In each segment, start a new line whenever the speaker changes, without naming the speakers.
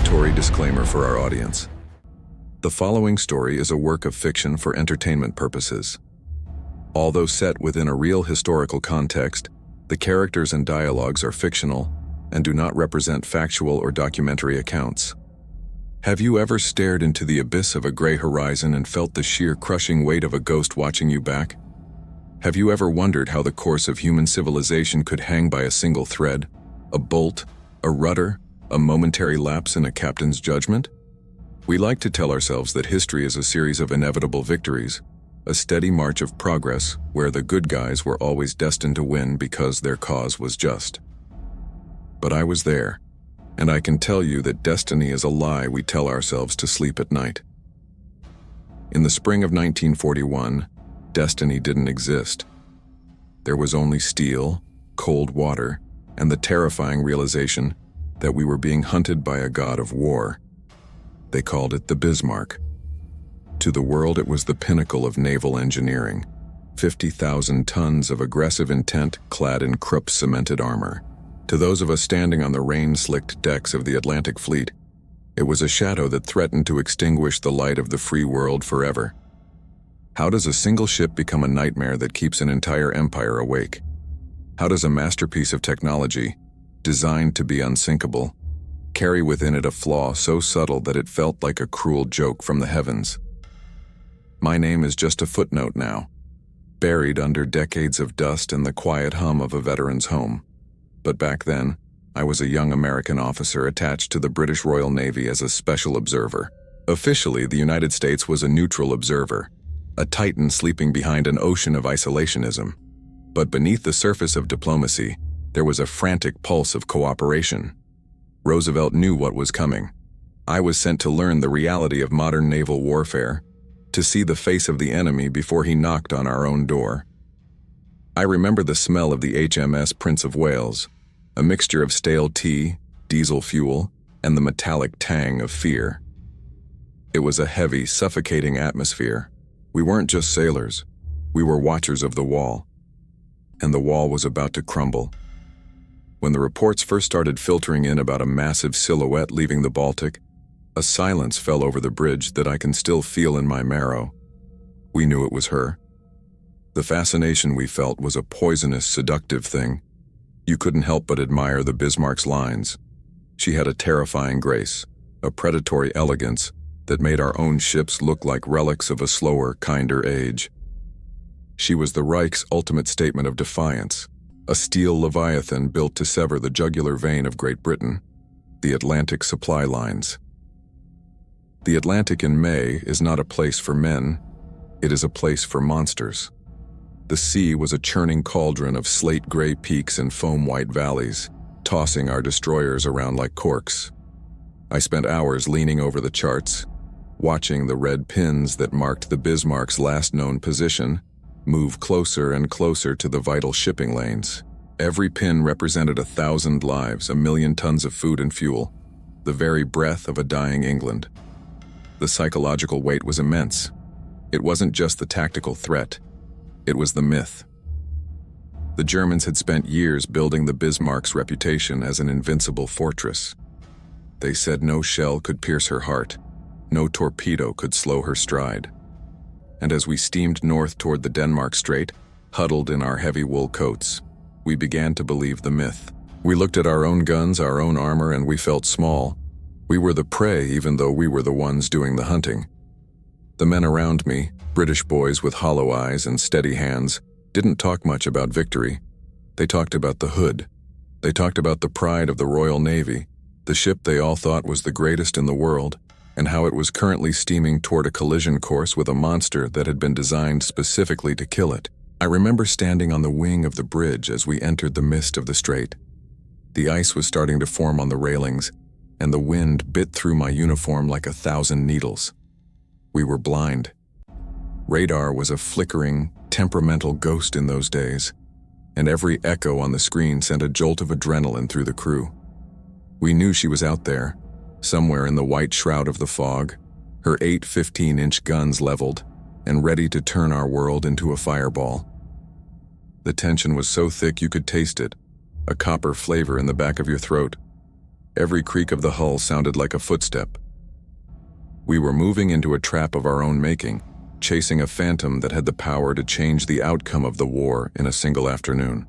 Obligatory disclaimer for our audience. The following story is a work of fiction for entertainment purposes. Although set within a real historical context, the characters and dialogues are fictional and do not represent factual or documentary accounts. Have you ever stared into the abyss of a gray horizon and felt the sheer crushing weight of a ghost watching you back? Have you ever wondered how the course of human civilization could hang by a single thread, a bolt, a rudder, a momentary lapse in a captain's judgment? We like to tell ourselves that history is a series of inevitable victories, a steady march of progress where the good guys were always destined to win because their cause was just. But I was there, and I can tell you that destiny is a lie we tell ourselves to sleep at night. In the spring of 1941, destiny didn't exist. There was only steel, cold water, and the terrifying realization that we were being hunted by a god of war. They called it the Bismarck. To the world, it was the pinnacle of naval engineering. 50,000 tons of aggressive intent clad in Krupp cemented armor. To those of us standing on the rain-slicked decks of the Atlantic Fleet, it was a shadow that threatened to extinguish the light of the free world forever. How does a single ship become a nightmare that keeps an entire empire awake? How does a masterpiece of technology, designed to be unsinkable, carry within it a flaw so subtle that it felt like a cruel joke from the heavens? My name is just a footnote now, buried under decades of dust and the quiet hum of a veteran's home. But back then, I was a young American officer attached to the British Royal Navy as a special observer. Officially, the United States was a neutral observer, a titan sleeping behind an ocean of isolationism. But beneath the surface of diplomacy, there was a frantic pulse of cooperation. Roosevelt knew what was coming. I was sent to learn the reality of modern naval warfare, to see the face of the enemy before he knocked on our own door. I remember the smell of the HMS Prince of Wales, a mixture of stale tea, diesel fuel, and the metallic tang of fear. It was a heavy, suffocating atmosphere. We weren't just sailors. We were watchers of the wall. And the wall was about to crumble. When the reports first started filtering in about a massive silhouette leaving the Baltic, a silence fell over the bridge that I can still feel in my marrow. We knew it was her. The fascination we felt was a poisonous, seductive thing. You couldn't help but admire the Bismarck's lines. She had a terrifying grace, a predatory elegance that made our own ships look like relics of a slower, kinder age. She was the Reich's ultimate statement of defiance, a steel leviathan built to sever the jugular vein of Great Britain, the Atlantic supply lines. The Atlantic in May is not a place for men, it is a place for monsters. The sea was a churning cauldron of slate-gray peaks and foam-white valleys, tossing our destroyers around like corks. I spent hours leaning over the charts, watching the red pins that marked the Bismarck's last known position move closer and closer to the vital shipping lanes. Every pin represented 1,000 lives, 1,000,000 tons of food and fuel, the very breath of a dying England. The psychological weight was immense. It wasn't just the tactical threat, it was the myth. The Germans had spent years building the Bismarck's reputation as an invincible fortress. They said no shell could pierce her heart, no torpedo could slow her stride. And as we steamed north toward the Denmark Strait, huddled in our heavy wool coats, we began to believe the myth. We looked at our own guns, our own armor, and we felt small. We were the prey even though we were the ones doing the hunting. The men around me, British boys with hollow eyes and steady hands, didn't talk much about victory. They talked about the Hood. They talked about the pride of the Royal Navy, the ship they all thought was the greatest in the world, and how it was currently steaming toward a collision course with a monster that had been designed specifically to kill it. I remember standing on the wing of the bridge as we entered the mist of the strait. The ice was starting to form on the railings, and the wind bit through my uniform like 1,000 needles. We were blind. Radar was a flickering, temperamental ghost in those days, and every echo on the screen sent a jolt of adrenaline through the crew. We knew she was out there, somewhere in the white shroud of the fog, her 8 15-inch guns leveled and ready to turn our world into a fireball. The tension was so thick you could taste it, a copper flavor in the back of your throat. Every creak of the hull sounded like a footstep. We were moving into a trap of our own making, chasing a phantom that had the power to change the outcome of the war in a single afternoon.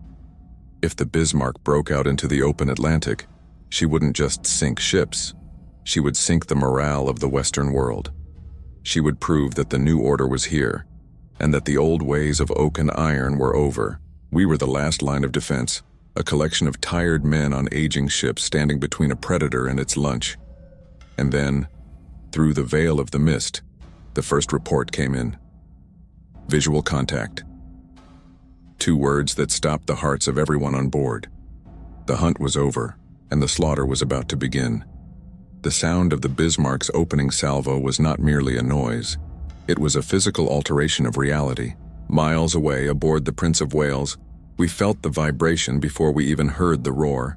If the Bismarck broke out into the open Atlantic, she wouldn't just sink ships. She would sink the morale of the Western world. She would prove that the new order was here, and that the old ways of oak and iron were over. We were the last line of defense, a collection of tired men on aging ships standing between a predator and its lunch. And then, through the veil of the mist, the first report came in. Visual contact. 2 words that stopped the hearts of everyone on board. The hunt was over, and the slaughter was about to begin. The sound of the Bismarck's opening salvo was not merely a noise. It was a physical alteration of reality. Miles away, aboard the Prince of Wales, we felt the vibration before we even heard the roar.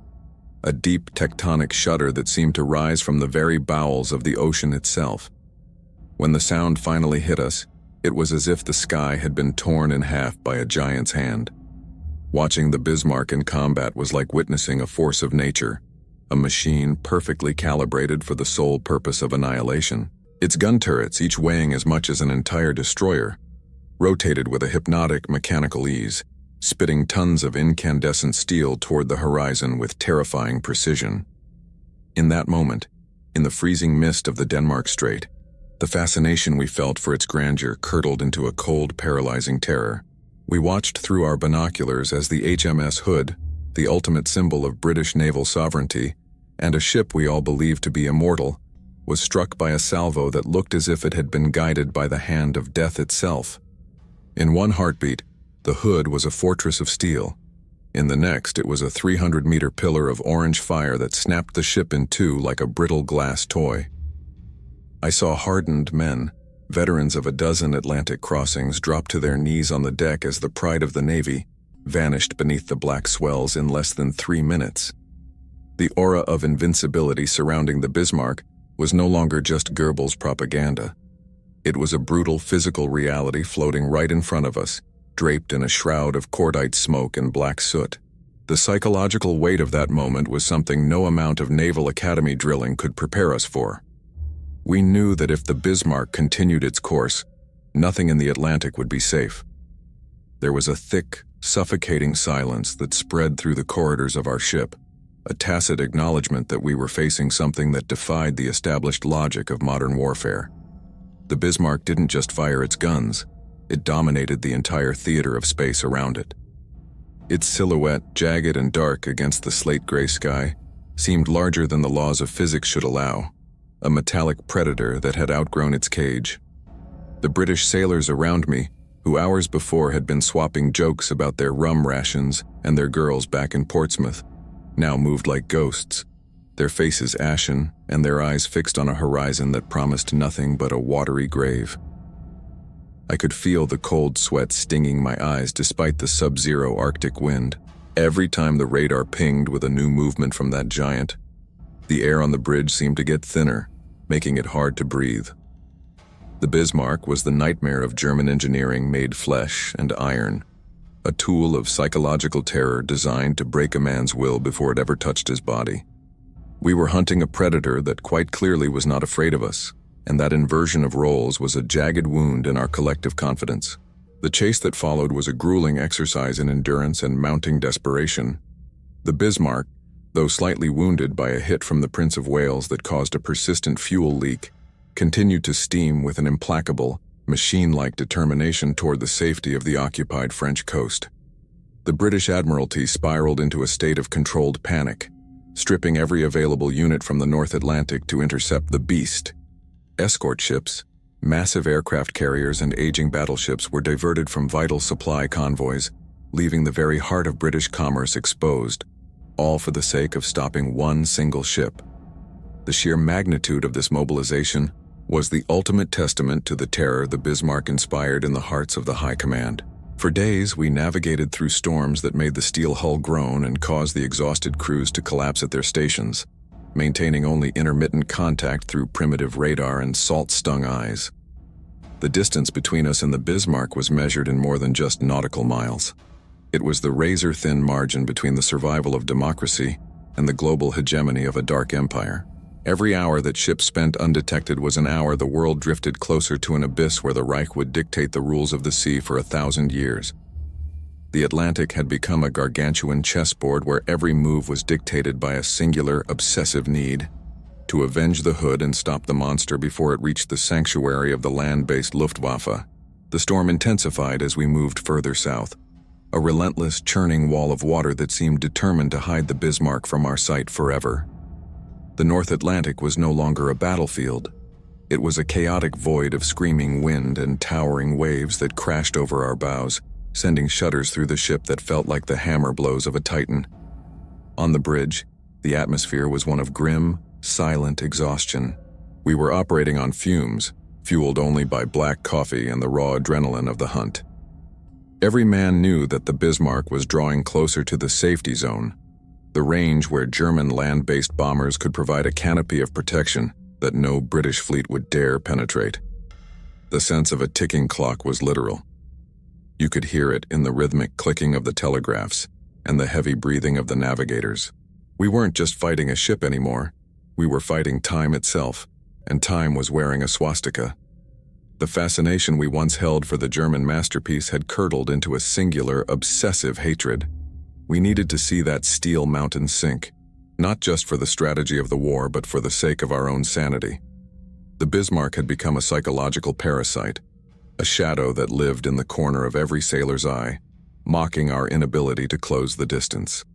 A deep tectonic shudder that seemed to rise from the very bowels of the ocean itself. When the sound finally hit us, it was as if the sky had been torn in half by a giant's hand. Watching the Bismarck in combat was like witnessing a force of nature, a machine perfectly calibrated for the sole purpose of annihilation. Its gun turrets, each weighing as much as an entire destroyer, rotated with a hypnotic mechanical ease, spitting tons of incandescent steel toward the horizon with terrifying precision. In that moment, in the freezing mist of the Denmark Strait, the fascination we felt for its grandeur curdled into a cold, paralyzing terror. We watched through our binoculars as the HMS Hood, the ultimate symbol of British naval sovereignty, and a ship we all believed to be immortal, was struck by a salvo that looked as if it had been guided by the hand of death itself. In one heartbeat, the Hood was a fortress of steel. In the next, it was a 300-meter pillar of orange fire that snapped the ship in two like a brittle glass toy. I saw hardened men, veterans of a dozen Atlantic crossings, drop to their knees on the deck as the pride of the Navy vanished beneath the black swells in less than 3 minutes. The aura of invincibility surrounding the Bismarck was no longer just Goebbels' propaganda. It was a brutal physical reality floating right in front of us, draped in a shroud of cordite smoke and black soot. The psychological weight of that moment was something no amount of Naval Academy drilling could prepare us for. We knew that if the Bismarck continued its course, nothing in the Atlantic would be safe. There was a thick, suffocating silence that spread through the corridors of our ship, a tacit acknowledgement that we were facing something that defied the established logic of modern warfare. The Bismarck didn't just fire its guns, it dominated the entire theater of space around it. Its silhouette, jagged and dark against the slate-gray sky, seemed larger than the laws of physics should allow, a metallic predator that had outgrown its cage. The British sailors around me, who hours before had been swapping jokes about their rum rations and their girls back in Portsmouth, now moved like ghosts, their faces ashen and their eyes fixed on a horizon that promised nothing but a watery grave. I could feel the cold sweat stinging my eyes despite the sub-zero Arctic wind. Every time the radar pinged with a new movement from that giant, the air on the bridge seemed to get thinner, making it hard to breathe. The Bismarck was the nightmare of German engineering made flesh and iron, a tool of psychological terror designed to break a man's will before it ever touched his body. We were hunting a predator that quite clearly was not afraid of us, and that inversion of roles was a jagged wound in our collective confidence. The chase that followed was a grueling exercise in endurance and mounting desperation. The Bismarck, though slightly wounded by a hit from the Prince of Wales that caused a persistent fuel leak, continued to steam with an implacable, machine-like determination toward the safety of the occupied French coast. The British Admiralty spiraled into a state of controlled panic, stripping every available unit from the North Atlantic to intercept the beast. Escort ships, massive aircraft carriers and aging battleships were diverted from vital supply convoys, leaving the very heart of British commerce exposed, all for the sake of stopping one single ship. The sheer magnitude of this mobilization was the ultimate testament to the terror the Bismarck inspired in the hearts of the High Command. For days, we navigated through storms that made the steel hull groan and caused the exhausted crews to collapse at their stations, maintaining only intermittent contact through primitive radar and salt-stung eyes. The distance between us and the Bismarck was measured in more than just nautical miles. It was the razor-thin margin between the survival of democracy and the global hegemony of a dark empire. Every hour that ships spent undetected was an hour the world drifted closer to an abyss where the Reich would dictate the rules of the sea for 1,000 years. The Atlantic had become a gargantuan chessboard where every move was dictated by a singular, obsessive need to avenge the Hood and stop the monster before it reached the sanctuary of the land-based Luftwaffe. The storm intensified as we moved further south, a relentless, churning wall of water that seemed determined to hide the Bismarck from our sight forever. The North Atlantic was no longer a battlefield. It was a chaotic void of screaming wind and towering waves that crashed over our bows, sending shudders through the ship that felt like the hammer blows of a titan. On the bridge, the atmosphere was one of grim, silent exhaustion. We were operating on fumes, fueled only by black coffee and the raw adrenaline of the hunt. Every man knew that the Bismarck was drawing closer to the safety zone, the range where German land-based bombers could provide a canopy of protection that no British fleet would dare penetrate. The sense of a ticking clock was literal. You could hear it in the rhythmic clicking of the telegraphs and the heavy breathing of the navigators. We weren't just fighting a ship anymore. We were fighting time itself, and time was wearing a swastika. The fascination we once held for the German masterpiece had curdled into a singular, obsessive hatred. We needed to see that steel mountain sink, not just for the strategy of the war, but for the sake of our own sanity. The Bismarck had become a psychological parasite, a shadow that lived in the corner of every sailor's eye, mocking our inability to close the distance.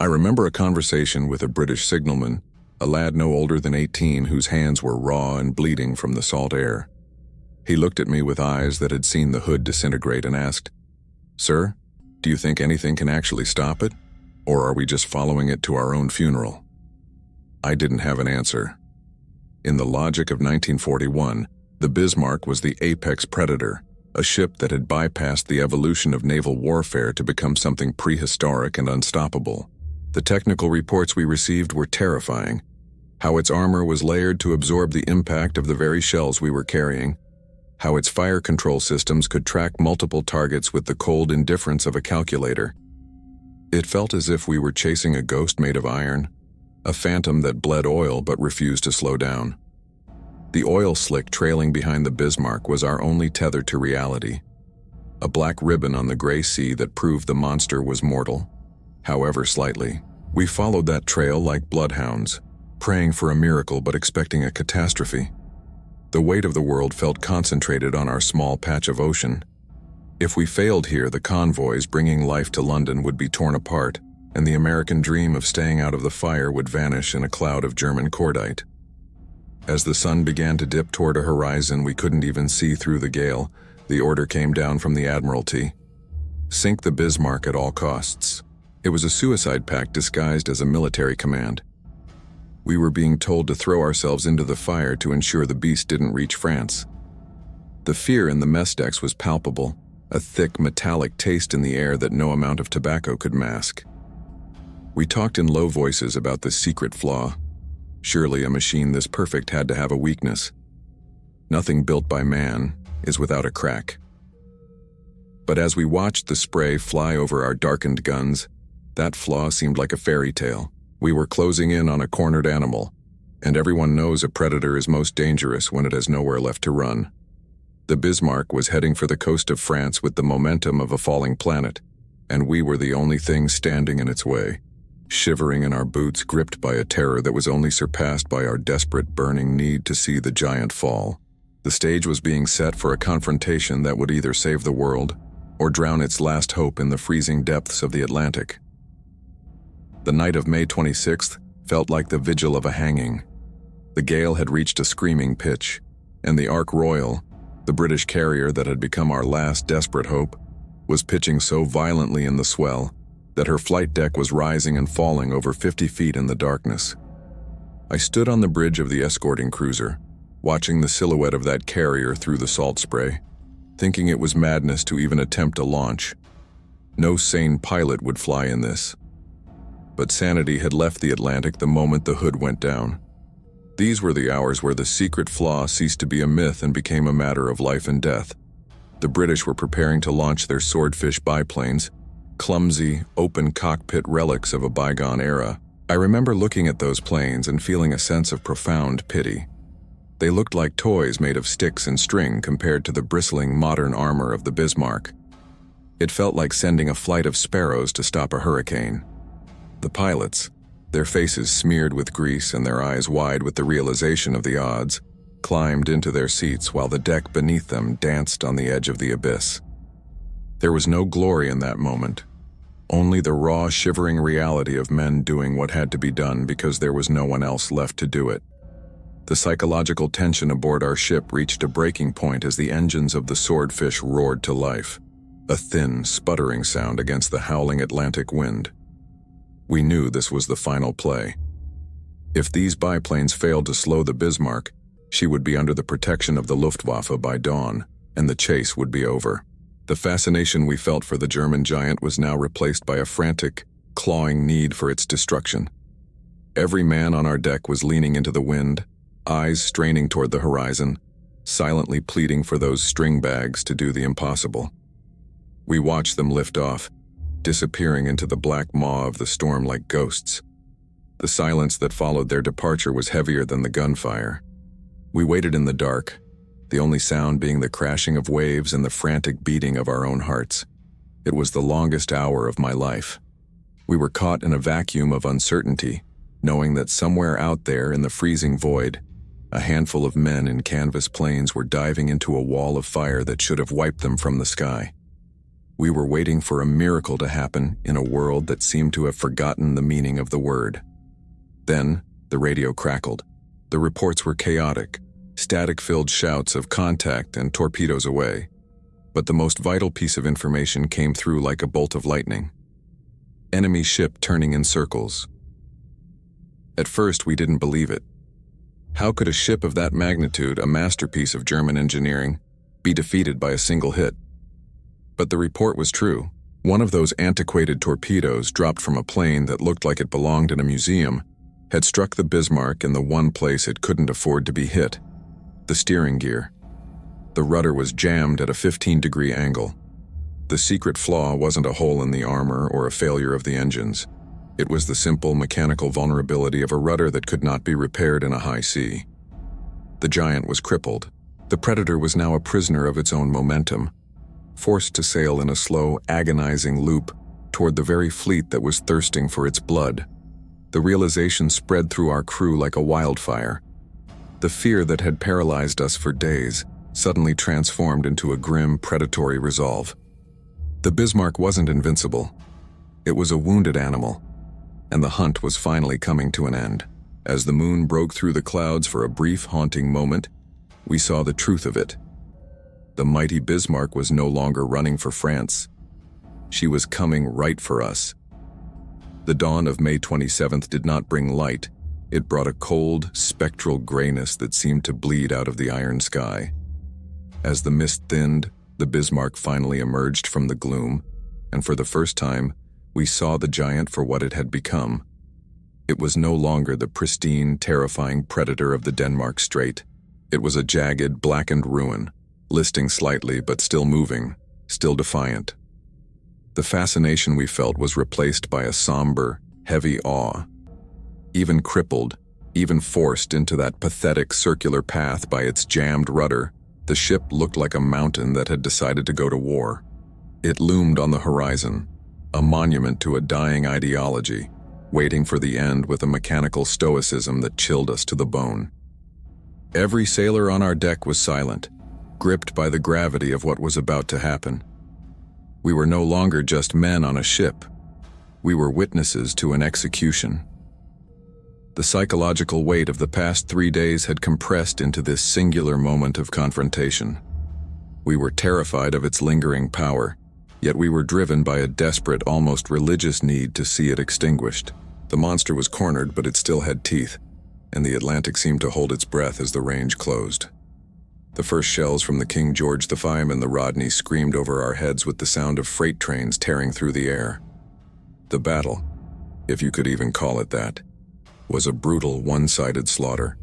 I remember a conversation with a British signalman, a lad no older than 18 whose hands were raw and bleeding from the salt air. He looked at me with eyes that had seen the Hood disintegrate and asked, "Sir, do you think anything can actually stop it? Or are we just following it to our own funeral?" I didn't have an answer. In the logic of 1941, the Bismarck was the apex predator, a ship that had bypassed the evolution of naval warfare to become something prehistoric and unstoppable. The technical reports we received were terrifying. How its armor was layered to absorb the impact of the very shells we were carrying. How its fire control systems could track multiple targets with the cold indifference of a calculator. It felt as if we were chasing a ghost made of iron, a phantom that bled oil but refused to slow down. The oil slick trailing behind the Bismarck was our only tether to reality, a black ribbon on the gray sea that proved the monster was mortal, however slightly. We followed that trail like bloodhounds, praying for a miracle but expecting a catastrophe. The weight of the world felt concentrated on our small patch of ocean. If we failed here, the convoys bringing life to London would be torn apart, and the American dream of staying out of the fire would vanish in a cloud of German cordite. As the sun began to dip toward a horizon we couldn't even see through the gale, the order came down from the Admiralty. Sink the Bismarck at all costs. It was a suicide pact disguised as a military command. We were being told to throw ourselves into the fire to ensure the beast didn't reach France. The fear in the mess decks was palpable, a thick metallic taste in the air that no amount of tobacco could mask. We talked in low voices about the secret Flaw. Surely a machine this perfect had to have a weakness. Nothing built by man is without a crack. But as we watched the spray fly over our darkened guns, that Flaw seemed like a fairy tale. We were closing in on a cornered animal, and everyone knows a predator is most dangerous when it has nowhere left to run. The Bismarck was heading for the coast of France with the momentum of a falling planet, and we were the only thing standing in its way, shivering in our boots, gripped by a terror that was only surpassed by our desperate, burning need to see the giant fall. The stage was being set for a confrontation that would either save the world or drown its last hope in the freezing depths of the Atlantic. The night of May 26th felt like the vigil of a hanging. The gale had reached a screaming pitch, and the Ark Royal, the British carrier that had become our last desperate hope, was pitching so violently in the swell that her flight deck was rising and falling over 50 feet in the darkness. I stood on the bridge of the escorting cruiser, watching the silhouette of that carrier through the salt spray, thinking it was madness to even attempt a launch. No sane pilot would fly in this. But sanity had left the Atlantic the moment the Hood went down. These were the hours where the secret Flaw ceased to be a myth and became a matter of life and death. The British were preparing to launch their swordfish biplanes, clumsy, open cockpit relics of a bygone era, I remember looking at those planes and feeling a sense of profound pity. They looked like toys made of sticks and string compared to the bristling modern armor of the Bismarck. It felt like sending a flight of sparrows to stop a hurricane. The pilots, their faces smeared with grease and their eyes wide with the realization of the odds, climbed into their seats while the deck beneath them danced on the edge of the abyss. There was no glory in that moment, only the raw, shivering reality of men doing what had to be done because there was no one else left to do it. The psychological tension aboard our ship reached a breaking point as the engines of the Swordfish roared to life, a thin, sputtering sound against the howling Atlantic wind. We knew this was the final play. If these biplanes failed to slow the Bismarck, she would be under the protection of the Luftwaffe by dawn, and the chase would be over. The fascination we felt for the German giant was now replaced by a frantic, clawing need for its destruction. Every man on our deck was leaning into the wind, eyes straining toward the horizon, silently pleading for those stringbags to do the impossible. We watched them lift off, disappearing into the black maw of the storm like ghosts. The silence that followed their departure was heavier than the gunfire. We waited in the dark, the only sound being the crashing of waves and the frantic beating of our own hearts. It was the longest hour of my life. We were caught in a vacuum of uncertainty, knowing that somewhere out there in the freezing void, a handful of men in canvas planes were diving into a wall of fire that should have wiped them from the sky. We were waiting for a miracle to happen in a world that seemed to have forgotten the meaning of the word. Then, the radio crackled. The reports were chaotic, static-filled shouts of contact and torpedoes away. But the most vital piece of information came through like a bolt of lightning. Enemy ship turning in circles. At first, we didn't believe it. How could a ship of that magnitude, a masterpiece of German engineering, be defeated by a single hit? But the report was true. One of those antiquated torpedoes dropped from a plane that looked like it belonged in a museum had struck the Bismarck in the one place it couldn't afford to be hit, the steering gear. The rudder was jammed at a 15-degree angle. The secret flaw wasn't a hole in the armor or a failure of the engines. It was the simple mechanical vulnerability of a rudder that could not be repaired in a high sea. The giant was crippled. The Predator was now a prisoner of its own momentum, forced to sail in a slow, agonizing loop toward the very fleet that was thirsting for its blood. The realization spread through our crew like a wildfire. The fear that had paralyzed us for days suddenly transformed into a grim, predatory resolve. The Bismarck wasn't invincible. It was a wounded animal, and the hunt was finally coming to an end. As the moon broke through the clouds for a brief, haunting moment, we saw the truth of it. The mighty Bismarck was no longer running for France. She was coming right for us. The dawn of May 27th did not bring light. It brought a cold, spectral grayness that seemed to bleed out of the iron sky. As the mist thinned, the Bismarck finally emerged from the gloom, and for the first time, we saw the giant for what it had become. It was no longer the pristine, terrifying predator of the Denmark Strait. It was a jagged, blackened ruin, listing slightly but still moving, still defiant. The fascination we felt was replaced by a somber, heavy awe. Even crippled, even forced into that pathetic circular path by its jammed rudder, the ship looked like a mountain that had decided to go to war. It loomed on the horizon, a monument to a dying ideology, waiting for the end with a mechanical stoicism that chilled us to the bone. Every sailor on our deck was silent, gripped by the gravity of what was about to happen. We were no longer just men on a ship. We were witnesses to an execution. The psychological weight of the past 3 days had compressed into this singular moment of confrontation. We were terrified of its lingering power, yet we were driven by a desperate, almost religious need to see it extinguished. The monster was cornered, but it still had teeth, and the Atlantic seemed to hold its breath as the range closed. The first shells from the King George V and the Rodney screamed over our heads with the sound of freight trains tearing through the air. The battle, if you could even call it that, was a brutal, one-sided slaughter.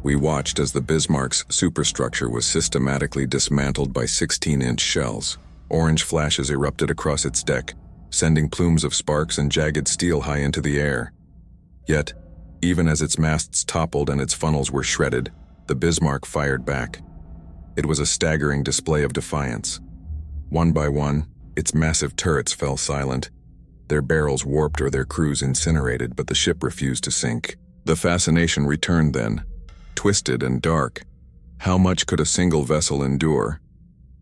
We watched as the Bismarck's superstructure was systematically dismantled by 16-inch shells. Orange flashes erupted across its deck, sending plumes of sparks and jagged steel high into the air. Yet, even as its masts toppled and its funnels were shredded, the Bismarck fired back. It was a staggering display of defiance. One by one, its massive turrets fell silent, their barrels warped or their crews incinerated, but the ship refused to sink. The fascination returned then, twisted and dark. How much could a single vessel endure?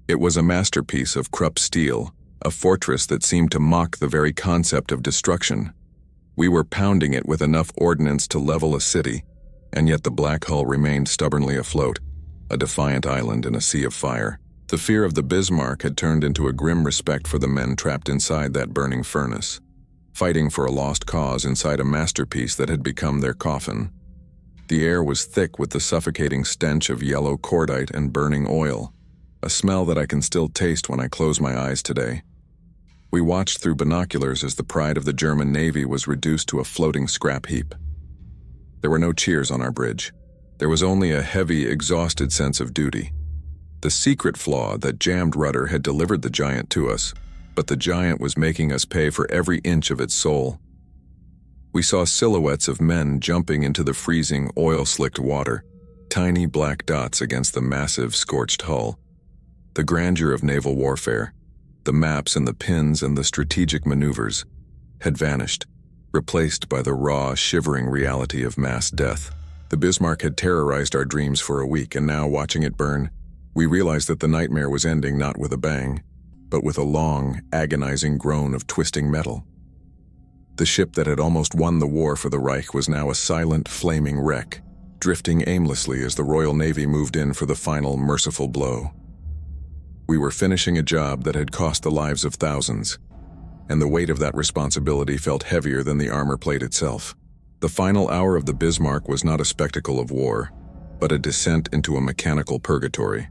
It was a masterpiece of Krupp steel, a fortress that seemed to mock the very concept of destruction. We were pounding it with enough ordnance to level a city, and yet the black hull remained stubbornly afloat, a defiant island in a sea of fire. The fear of the Bismarck had turned into a grim respect for the men trapped inside that burning furnace, fighting for a lost cause inside a masterpiece that had become their coffin. The air was thick with the suffocating stench of yellow cordite and burning oil, a smell that I can still taste when I close my eyes today. We watched through binoculars as the pride of the German Navy was reduced to a floating scrap heap. There were no cheers on our bridge. There was only a heavy, exhausted sense of duty. The secret flaw that jammed rudder had delivered the giant to us, but the giant was making us pay for every inch of its soul. We saw silhouettes of men jumping into the freezing, oil-slicked water, tiny black dots against the massive, scorched hull. The grandeur of naval warfare, the maps and the pins and the strategic maneuvers, had vanished, replaced by the raw, shivering reality of mass death. The Bismarck had terrorized our dreams for a week, and now, watching it burn, we realized that the nightmare was ending not with a bang, but with a long, agonizing groan of twisting metal. The ship that had almost won the war for the Reich was now a silent, flaming wreck, drifting aimlessly as the Royal Navy moved in for the final, merciful blow. We were finishing a job that had cost the lives of thousands, and the weight of that responsibility felt heavier than the armor plate itself. The final hour of the Bismarck was not a spectacle of war, but a descent into a mechanical purgatory.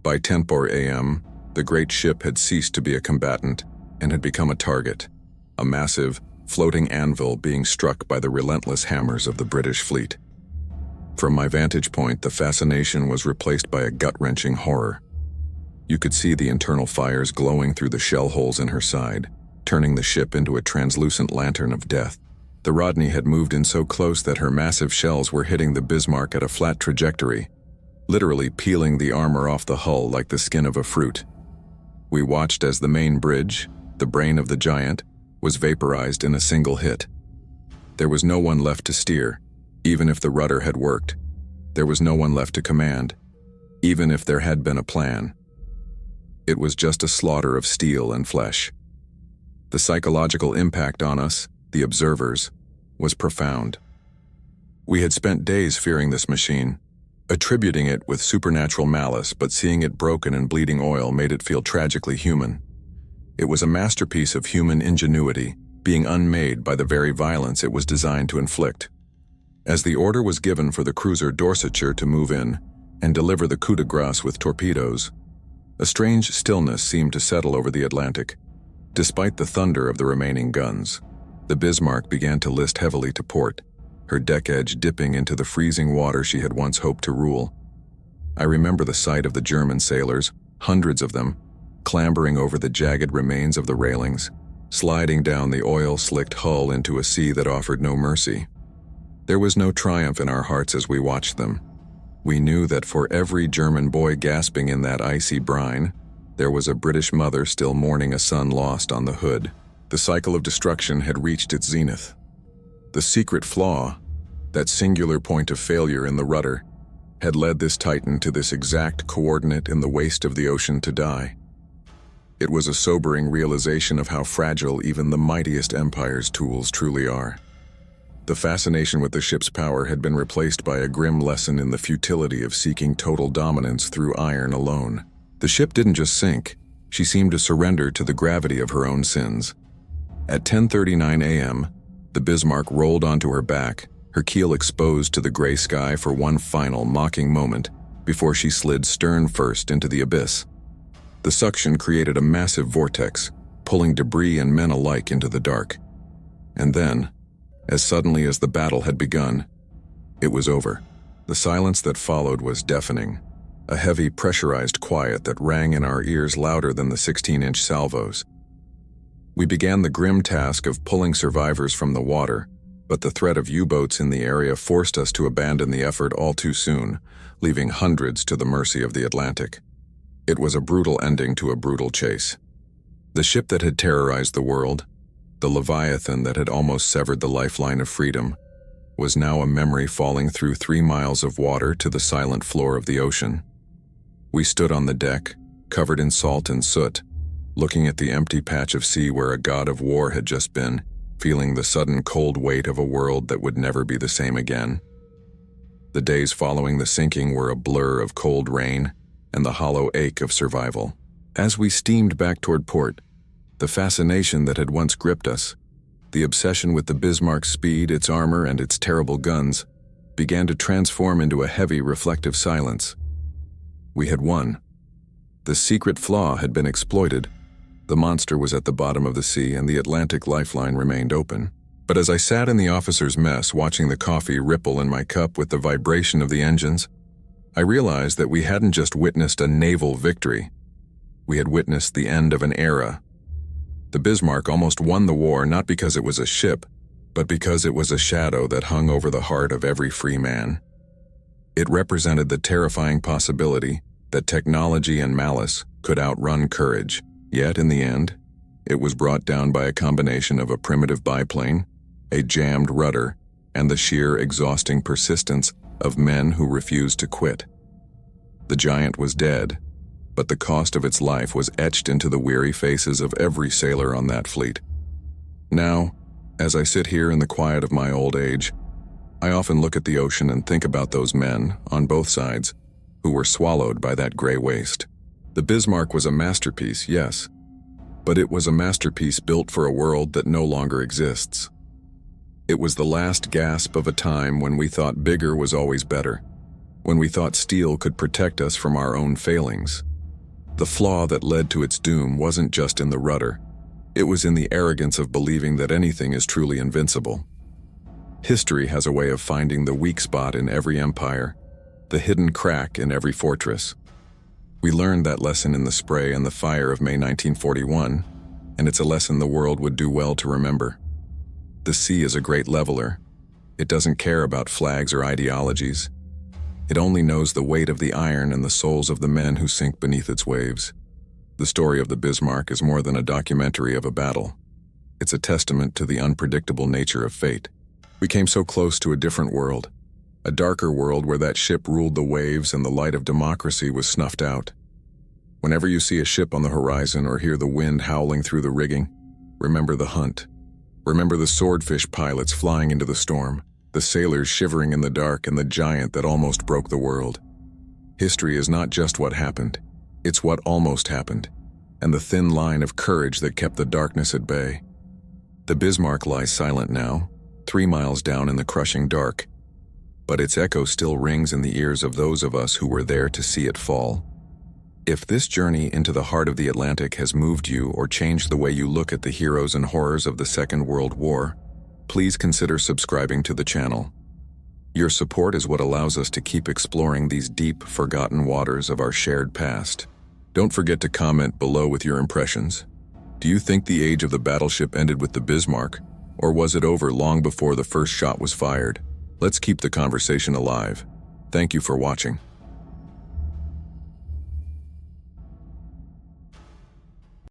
By 10:00 a.m., the great ship had ceased to be a combatant and had become a target, a massive, floating anvil being struck by the relentless hammers of the British fleet. From my vantage point, the fascination was replaced by a gut-wrenching horror. You could see the internal fires glowing through the shell holes in her side, turning the ship into a translucent lantern of death. The Rodney had moved in so close that her massive shells were hitting the Bismarck at a flat trajectory, literally peeling the armor off the hull like the skin of a fruit. We watched as the main bridge, the brain of the giant, was vaporized in a single hit. There was no one left to steer, even if the rudder had worked. There was no one left to command, even if there had been a plan. It was just a slaughter of steel and flesh. The psychological impact on us, the observers, was profound. We had spent days fearing this machine, attributing it with supernatural malice, but seeing it broken and bleeding oil made it feel tragically human. It was a masterpiece of human ingenuity, being unmade by the very violence it was designed to inflict. As the order was given for the cruiser Dorsetshire to move in and deliver the coup de grace with torpedoes, a strange stillness seemed to settle over the Atlantic. Despite the thunder of the remaining guns, the Bismarck began to list heavily to port, her deck edge dipping into the freezing water she had once hoped to rule. I remember the sight of the German sailors, hundreds of them, clambering over the jagged remains of the railings, sliding down the oil-slicked hull into a sea that offered no mercy. There was no triumph in our hearts as we watched them. We knew that for every German boy gasping in that icy brine, there was a British mother still mourning a son lost on the Hood. The cycle of destruction had reached its zenith. The secret flaw, that singular point of failure in the rudder, had led this Titan to this exact coordinate in the waste of the ocean to die. It was a sobering realization of how fragile even the mightiest empire's tools truly are. The fascination with the ship's power had been replaced by a grim lesson in the futility of seeking total dominance through iron alone. The ship didn't just sink, she seemed to surrender to the gravity of her own sins. At 10:39 a.m., the Bismarck rolled onto her back, her keel exposed to the gray sky for one final mocking moment before she slid stern first into the abyss. The suction created a massive vortex, pulling debris and men alike into the dark. And then, as suddenly as the battle had begun, it was over. The silence that followed was deafening, a heavy pressurized quiet that rang in our ears louder than the 16-inch salvos. We began the grim task of pulling survivors from the water, But the threat of U-boats in the area forced us to abandon the effort all too soon, leaving hundreds to the mercy of the Atlantic. It was a brutal ending to a brutal chase. The ship that had terrorized the world, the Leviathan that had almost severed the lifeline of freedom, was now a memory falling through 3 miles of water to the silent floor of the ocean. We stood on the deck, covered in salt and soot, looking at the empty patch of sea where a god of war had just been, feeling the sudden cold weight of a world that would never be the same again. The days following the sinking were a blur of cold rain and the hollow ache of survival. As we steamed back toward port, the fascination that had once gripped us, the obsession with the Bismarck's speed, its armor, and its terrible guns, began to transform into a heavy, reflective silence. We had won. The secret Flaw had been exploited. The monster was at the bottom of the sea, and the Atlantic lifeline remained open. But as I sat in the officer's mess watching the coffee ripple in my cup with the vibration of the engines, I realized that we hadn't just witnessed a naval victory. We had witnessed the end of an era. The Bismarck almost won the war not because it was a ship, but because it was a shadow that hung over the heart of every free man. It represented the terrifying possibility that technology and malice could outrun courage. Yet, in the end, it was brought down by a combination of a primitive biplane, a jammed rudder, and the sheer exhausting persistence of men who refused to quit. The giant was dead, but the cost of its life was etched into the weary faces of every sailor on that fleet. Now, as I sit here in the quiet of my old age, I often look at the ocean and think about those men, on both sides, who were swallowed by that gray waste. The Bismarck was a masterpiece, yes, but it was a masterpiece built for a world that no longer exists. It was the last gasp of a time when we thought bigger was always better, when we thought steel could protect us from our own failings. The flaw that led to its doom wasn't just in the rudder. It was in the arrogance of believing that anything is truly invincible. History has a way of finding the weak spot in every empire, the hidden crack in every fortress. We learned that lesson in the spray and the fire of May 1941, and it's a lesson the world would do well to remember. The sea is a great leveler. It doesn't care about flags or ideologies. It only knows the weight of the iron and the souls of the men who sink beneath its waves. The story of the Bismarck is more than a documentary of a battle. It's a testament to the unpredictable nature of fate. We came so close to a different world, a darker world where that ship ruled the waves and the light of democracy was snuffed out. Whenever you see a ship on the horizon or hear the wind howling through the rigging, remember the hunt. Remember the swordfish pilots flying into the storm, the sailors shivering in the dark, and the giant that almost broke the world. History is not just what happened, it's what almost happened, and the thin line of courage that kept the darkness at bay. The Bismarck lies silent now, 3 miles down in the crushing dark, but its echo still rings in the ears of those of us who were there to see it fall. If this journey into the heart of the Atlantic has moved you or changed the way you look at the heroes and horrors of the Second World War, please consider subscribing to the channel. Your support is what allows us to keep exploring these deep, forgotten waters of our shared past. Don't forget to comment below with your impressions. Do you think the age of the battleship ended with the Bismarck, or was it over long before the first shot was fired? Let's keep the conversation alive. Thank you for watching.